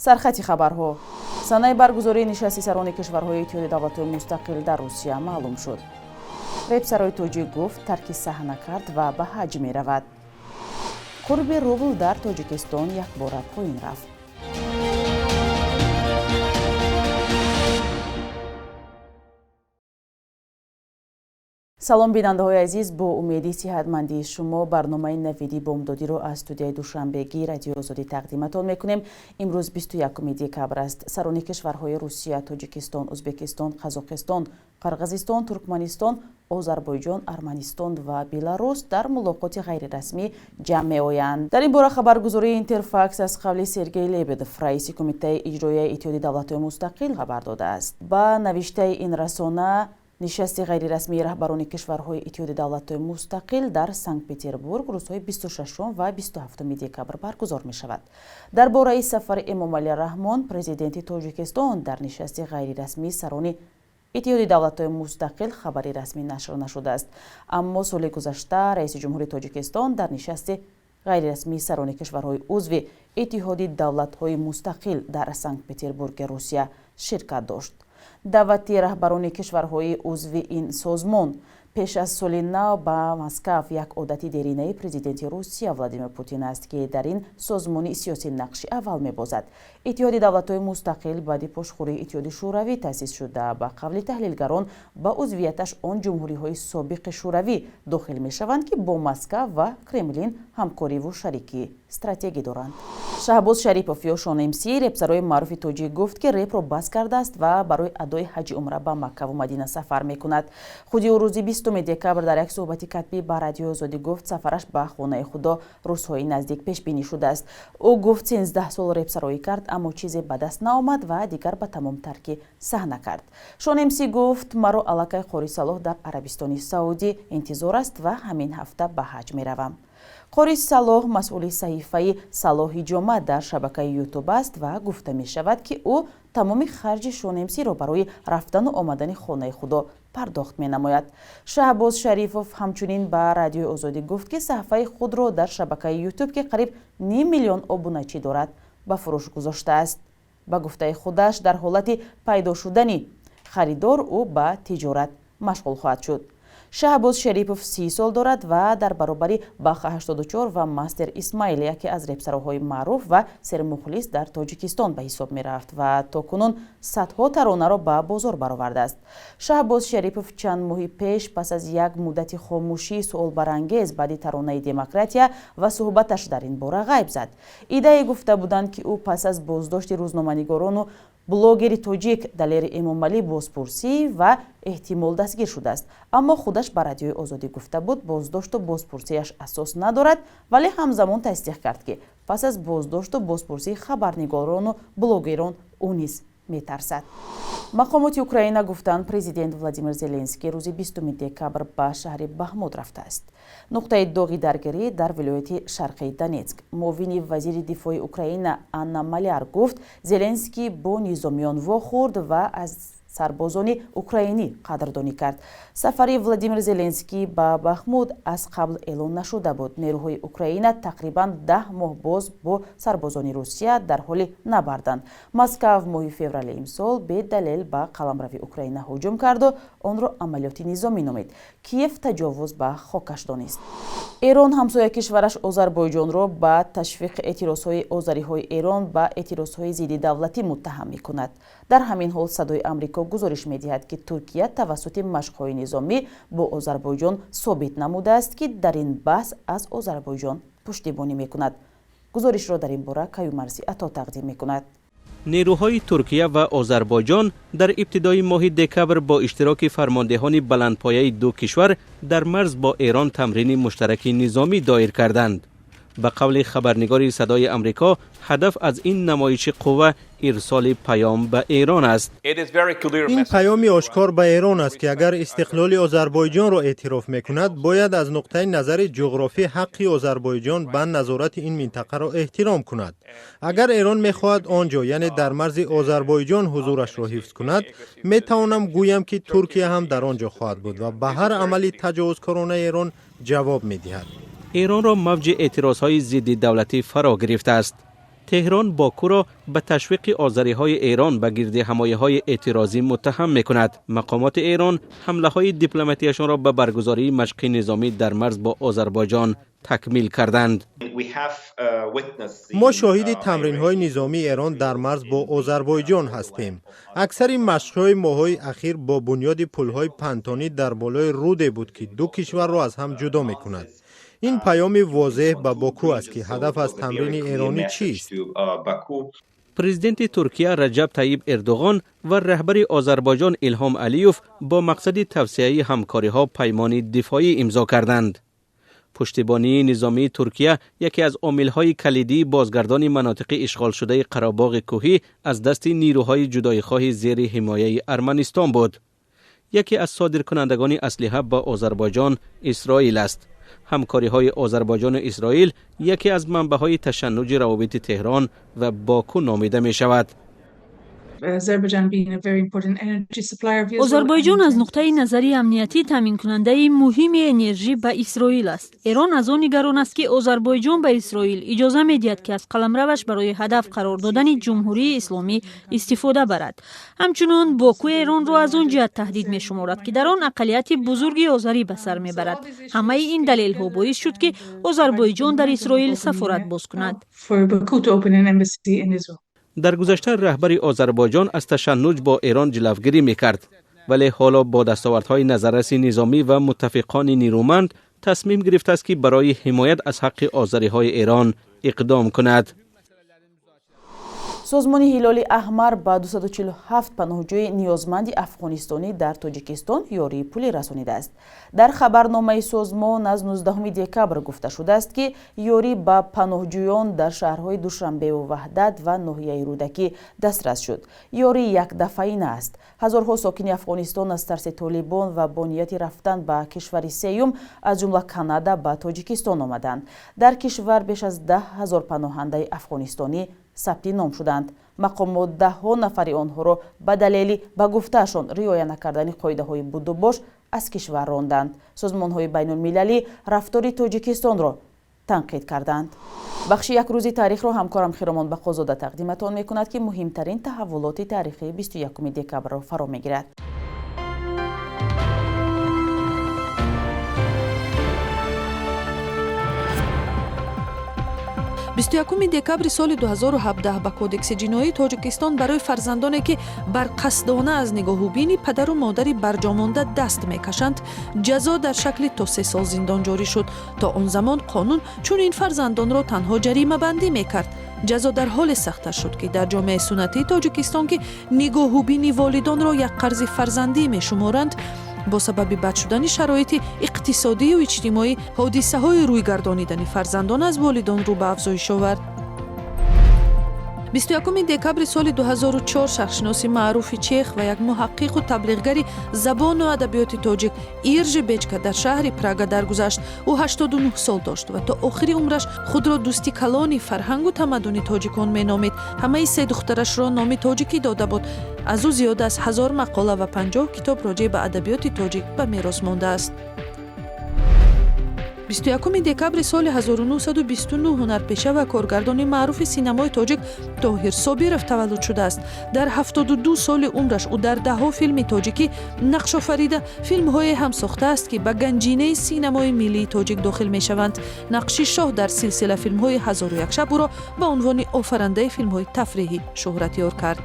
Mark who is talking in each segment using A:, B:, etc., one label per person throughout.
A: سرخط خبرها. سنه برگزاری نشست سران کشورهای اتحادیه دولت‌های مستقل در روسیه معلوم شد. رئیس‌سرای توجیک گفت ترک صحنه کرد و به حج می رود. قرب روبل در تاجیکستان یک بار پایین رفت. سلام بیننده‌های عزیز، با امیدی صحتمندی شما برنامه نویدی بامدادی رو از استودیوی دوشنبهگی رادیو آزادی تقدیمتان میکنیم. امروز 21 دکبر است. سران کشورهای روسیه، تاجیکستان، ازبکستان، قزاقستان، قرقیزستان، ترکمنستان، آذربایجان، ارمنستان و بلاروس در ملاقات غیر رسمی جمع می‌آیند. در این باره خبرگزاری اینترفاکس از قول سرگئی لبدف، رئیس کمیته اجرایی اتحادیه دولت‌های مستقل خبر داده است. با نوشته این رسانه نشست غیر رسمی رهبران کشورهای اتحادیه دولت‌های مستقل در سنت پترزبورگ روزهای 26 و 27 دکبر برگزار می شود. درباره سفر امامعلی رحمان پرزیدنت تاجیکستان در نشست غیر رسمی سران اتحادیه دولت‌های مستقل خبری رسمی نشر نشده است. اما سال گذشته رئیس جمهوری تاجیکستان در نشست غیر رسمی سران کشورهای عضو اتحادیه دولت‌های مستقل در سنت پترزبورگ روسیه شرکت داشت. دعوتی رهبران کشورهای عضو این سازمان پیش از سال نو با مسکو یک عادت دیرینه پرزیدنت روسیه ولادیمیر پوتین است که در این سازمان سیاسی نقش اول می‌بازد. اتحادیه دولت‌های مستقل بعد پشتخوری اتحادیه شوروی تأسیس شده. با قول تحلیلگران با عضویتش آن جمهوری‌های سابق شوروی داخل می‌شوند که با مسکو و کرملین همکاری و شریکی استراتژی دارند. شهباز شریپوف یا شان امسی رپسرای معروف توجیک گفت که رپ را بس کرده است و برای ادای حج عمره به مکه و مدینه سفر می‌کند. خود او روز 20 دکبر در یک صحبت کتبی با رادیو آزادی گفت سفرش به خانه خدا روزهای نزدیک پیش بینی شده است. او گفت 13 سال رپسرایی کرد اما چیزی به دست نآمد و دیگر به تمام ترک صحنه کرد. شان امسی گفت مرا علاقه قاری صلاح در عربستان سعودی انتظار است و همین هفته به حج می‌روم. قاری صلاح مسئول صحیفه صلاح جامعه در شبکه یوتیوب است و گفته می شود که او تمام خرج شان امسی را برای رفتن و آمدن خانه خدا پرداخت می نماید. شهباز شریپوف همچنین به رادیو آزادی گفت که صفحه خود را در شبکه یوتیوب که قریب 9 میلیون ابونچی دارد به فروش گذاشته است. با گفته خودش در حالت پیدا شدن خریدار او به تجارت مشغول خواهد شد. شهباز شریپوف 30 سال دارد و در برابر باخ 84 و مستر اسماعیل که از رپسرهای معروف و سرمخلص در تاجیکستان به حساب می رفت و تاکنون صدها ترانه را به بازار برآورده است. شهباز شریپوف چند ماه پیش پس از یک مدت خاموشی سوال برانگیز بعد ترانه دموکراتیا و صحبتش در این باره غیب زد. ایده گفته بودند که او پس از بازداشت روزنامه‌نگاران و بلوگری توجیک دلیر امامعلی بازپرسی و احتمال دستگیر شده است. اما خودش به رادیوی آزادی گفته بود بازداشت و بازپرسیش اساس ندارد، ولی همزمان تصدیق کرد که پس از بازداشت و بازپرسی خبرنگاران و بلوگران او نیز میترسد. مقامات اوکراین گفتند پرزیدنت ولادیمیر زلنسکی روز 20 دکبر به شهر بخمود رفته است. نقطه داغی درگیری در ولایت شرقی دونتسک. معاون وزیر دفاع اوکراین آنا مالیار گفت زلنسکی با نظامیان واخورد و از سربازان اوکراینی قدردانی کرد. سفر ولادیمیر زلنسکی به بخمود از قبل اعلان نشده بود. نیروهای اوکراین تقریبا 10 ماه باز با سربازان روسیه در حال نبردند. مسکو ماه فوریه امسال به دلیل به قلمرو اوکراین هجوم کرد و آن را عملیات نظامی نامید. کیف تجاوز به خاکش دانست. ایران همسایه کشورش آذربایجان را به تشویق اعتراضهای آذریهای ایران به اعتراضهای ضد دولتی متهم می‌کند. در همین حال صدای آمریکا گزارش می‌دهد که ترکیه توسط مشق‌های نظامی با آذربایجان ثابت نموده است که در این بحث از آذربایجان پشتیبانی می‌کند. گزارش را در این باره کیومرسی عطا تقدیم می‌کند.
B: نیروهای ترکیه و آذربایجان در ابتدای ماه دکبر با اشتراک فرماندهان بلندپایه دو کشور در مرز با ایران تمرین مشترک نظامی دایر کردند. به قول خبرنگار صدای آمریکا، هدف از این نمایش قوه ارسال پیام به ایران است.
C: این پیامی آشکار به ایران است که اگر استقلال آذربایجان را اعتراف میکند، باید از نقطه نظر جغرافی حق آذربایجان به نظارت این منطقه را احترام کند. اگر ایران میخواهد آنجا یعنی در مرز آذربایجان حضورش را حفظ کند، میتوانم گویم که ترکیه هم در آنجا خواهد بود و به هر عملی تجاوزکارانه ایران جواب میدهد.
B: ایران را موج اعتراضهای ضد دولتی فرا گرفته است. تهران باکو را به تشویق آذری‌های ایران به گرد حمایه‌های اعتراضی متهم می‌کند. مقامات ایران حمله‌های دیپلماتیکشان را به برگزاری مشق نظامی در مرز با آذربایجان تکمیل کردند.
C: ما شاهد تمرین‌های نظامی ایران در مرز با آذربایجان هستیم. اکثر این مشق‌های ماه‌های اخیر با بنیاد پل‌های پنتانی در بالای رود بود که دو کشور را از هم جدا می‌کند. این پیام واضح به باکو است که هدف از تمرین ایرانی چیست.
B: پرزیدنت ترکیه رجب طیب اردوغان و رهبر آذربایجان ایلهام علیوف با مقصد توسعه همکاری‌ها پیمان دفاعی امضا کردند. پشتیبانی نظامی ترکیه یکی از عامل‌های کلیدی بازگردان مناطق اشغال شده قره‌باغ کوهی از دست نیروهای جدایی‌خواه زیر حمایه ارمنستان بود. یکی از صادرکنندگان اسلحه به آذربایجان اسرائیل است. همکاری‌های آذربایجان و اسرائیل یکی از منبع‌های تشنج روابط تهران و باکو نامیده می‌شود.
D: آذربایجان از نقطه نظری امنیتی تامین کننده مهم انرژی به اسرائیل است. ایران از آن نگران است که آذربایجان به اسرائیل اجازه می‌دهد که از قلمروش برای هدف قرار دادن جمهوری اسلامی استفاده برد. همچنین باکو ایران را از آن جهت تهدید می‌شمارد که در آن اقلیت بزرگی آذری به سر می‌برد. همه این دلایل‌ها باعث شد که آذربایجان در اسرائیل سفارت باز کند.
B: در گذشته رهبر آذربایجان از تشنج با ایران جلوگیری میکرد، ولی حالا با دستاوردهای نظررس نظامی و متفقان نیرومند تصمیم گرفته است که برای حمایت از حق آذری‌های ایران اقدام کند.
A: سازمان هلال احمر با 247 پناهجوی نیازمند افغانستانی در تاجیکستان یاری پولی رسانیده است. در خبرنامه سازمان از 19 دکبر گفته شده است که یاری با پناهجویان در شهرهای دوشنبه و وحدت و ناحیه رودکی دسترس شد. یاری یک دفعه است. هزارها ساکن افغانستان از ترس طالبان و با نیت رفتن به کشور سوم از جمله کانادا به تاجیکستان آمدند. در کشور بیش از 10,000 پناهنده افغانستانی ثبت نام شدند. مقامات 10 نفر آنها را به دلیل به گفتهشان رعایت نکردن قاعده‌های بود و باش از کشور راندند. سازمان‌های بین‌المللی رفتار تاجیکستان را تنقید کردند. بخش یک روزی تاریخ را همکارم خیرمان بقازاده تقدیمتان می‌کند که مهمترین تحولات تاریخی 21 دکبر را فرا می‌گیرد.
E: 21 دکبر سال 2017 به کودکس جنایی تاجیکستان برای فرزندانی که بر قصدانه از نگاهوبین پدر و مادر برجامانده دست میکشند جزا در شکل تا 3 سال زندان جاری شد. تا آن زمان قانون چون این فرزندان را تنها جریمه بندی میکرد. جزا در حال سخت‌تر شد که در جامعه سنتی تاجیکستان که نگاهوبین والدان را یک قرض فرزندی میشمارند، با سبب بد شدن شرایط اقتصادی و اجتماعی حادثه‌های روی گردانیدن فرزندان از والدان رو به افزایش آورد. 21 دکبر سال 2004 شخصشناس معروف چیخ و یک محقق و تبلیغگر زبان و ادبیات تاجیک ایرژ بیچکا در شهر پراگا درگذشت. او 89 سال داشت و تا آخر عمرش خود را دوستی کلان فرهنگ و تمدن تاجیکان مینامید. همه 3 دخترش را نام تاجیکی داده بود. از او زیاد از 1000 مقاله و 50 کتاب راجع به ادبیات تاجیک به میراث مانده است. 21 دکبر سال 1929 هنرپیشه و کارگردان معروف سینمای تاجیک طاهر صابرов تولد شده است. در 72 سال عمرش او در 10 فیلم تاجیکی نقش آفریده. فیلم‌های هم ساخته است که به گنجینه سینمای ملی تاجیک داخل می‌شوند. نقش شاه در سلسله فیلم‌های 1001 شب او را به عنوان آفرینده فیلم‌های تفریحی شهرت یار کرد.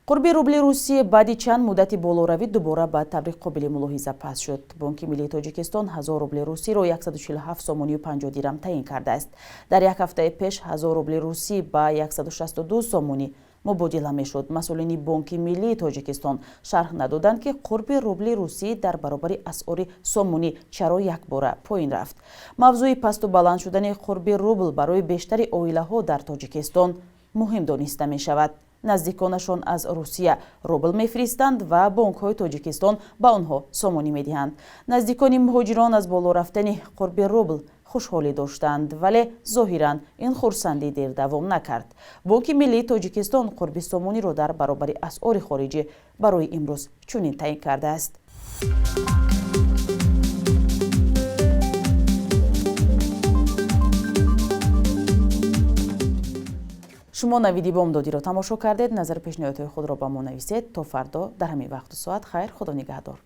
A: قرب روبل روسیه بعد چند مدت بالوروی دوباره به تبریق قابل ملاحظه پس شد. بانک ملی تاجیکستان 1000 روبل روسی را 147 سومانی و 50 دیرم تعیین کرده است. در یک هفته پیش 1000 روبل روسی با 162 سومانی مبادله میشد. مسئولین بانک ملی تاجیکستان شرح ندادند که قرب روبل روسی در برابر اسعار سومانی چرا یک باره پایین رفت. موضوع پست و بلند شدن قرب روبل برای بیشتر عائله‌ها در تاجیکستان مهم دانسته می شود. نزدیکانشان از روسیه روبل میفرستند و بانک‌های تاجیکستان به آنها سومانی میدهند. نزدیکان مهاجران از بالا رفتن قرب روبل خوشحالی داشتند، ولی ظاهراً این خرسندی دیر دوام نکرد. بانک ملی تاجیکستان قرب سومانی را در برابر اسعار خارجی برای امروز چنین تعیین کرده است. шумо навиди бомдодиро тамошо кардед. назар пешниҳодҳои худро ба мо нависед. То фардо дар ҳамин вақту соат хайр. худо нигаҳдор.